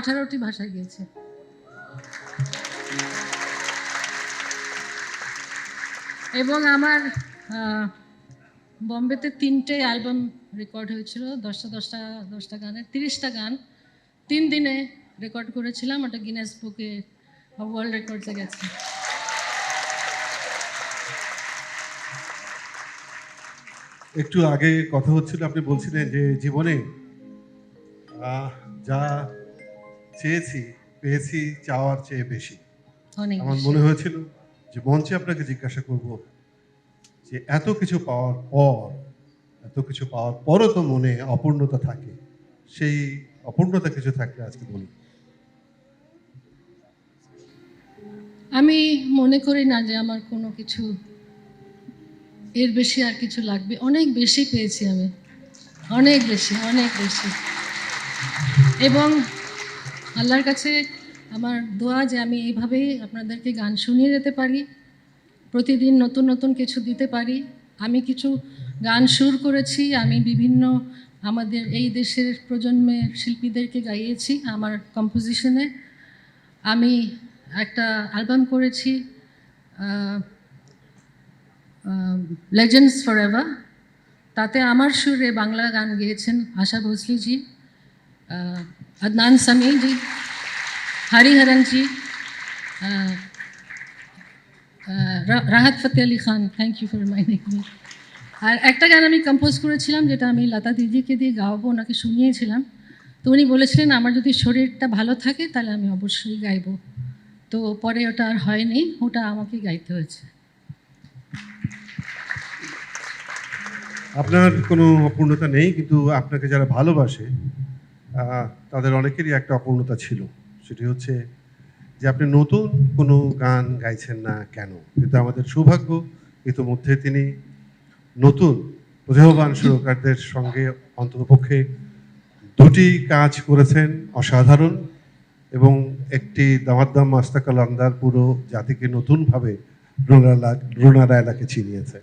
18টি ভাষায় গেয়েছি। এবং আমার বম্বেতে 3টে অ্যালবাম রেকর্ড হয়েছিল, 10টা গানের 30টা গান 3 দিনে রেকর্ড করেছিলাম। ওটা গিনেস বুকে ওয়ার্ল্ড রেকর্ডসে গেছে। একটু আগে কথা হচ্ছিল, আপনি বলছিলেন যে জীবনে যা চেয়েছি পেয়েছি চাওয়ার চেয়ে বেশি। অনেক আমার বেশি। মনে হয়েছিল যে মঞ্চে আপনাকে জিজ্ঞাসা করব যে এত কিছু পাওয়ার পরও তো মনে অপূর্ণতা থাকে, সেই অপূর্ণতা কিছু থাকলে আজকে বলুন। আমি মনে করি না যে আমার কোনো কিছু এর বেশি আর কিছু লাগবে। অনেক বেশি পেয়েছি আমি, অনেক বেশি। এবং আল্লাহর কাছে আমার দোয়া যে আমি এইভাবেই আপনাদেরকে গান শুনিয়ে যেতে পারি, প্রতিদিন নতুন নতুন কিছু দিতে পারি। আমি কিছু গান সুর করেছি, আমি বিভিন্ন আমাদের এই দেশের প্রজন্মের শিল্পীদেরকে গাইয়েছি আমার কম্পোজিশনে। আমি একটা অ্যালবাম করেছি লেজেন্ডস ফর এভার, তাতে আমার সুরে বাংলা গান গেয়েছেন আশা ভোসলেজি, আদনান সামিজি, হরিহরনজি, Rahat Fateh Ali Khan. Thank you for reminding me. আর একটা গান আমি কম্পোজ করেছিলাম যেটা আমি লতা দিদিকে দিয়ে গাওয়াবো, ওনাকে শুনিয়েছিলাম। তো উনি বলেছিলেন আমার যদি শরীরটা ভালো থাকে তাহলে আমি অবশ্যই গাইবো। তো পরে ওটা আর হয়নি, ওটা আমাকে গাইতে হয়েছে। আপনার কোনো অপূর্ণতা নেই, কিন্তু আপনাকে যারা ভালোবাসে তাদের অনেকেরই একটা অপূর্ণতা ছিল। সেটি হচ্ছে যে আপনি নতুন কোনো গান গাইছেন না কেন, কিন্তু আমাদের সৌভাগ্য ইতিমধ্যে তিনি নতুন প্রতিভাবান সুরকারদের সঙ্গে অন্ততপক্ষে 2টি কাজ করেছেন অসাধারণ, এবং একটি দামাদ্দাম মাস্তাকাল আন্দার পুরো জাতিকে নতুনভাবে রুনা লায়লাকে চিনিয়েছে।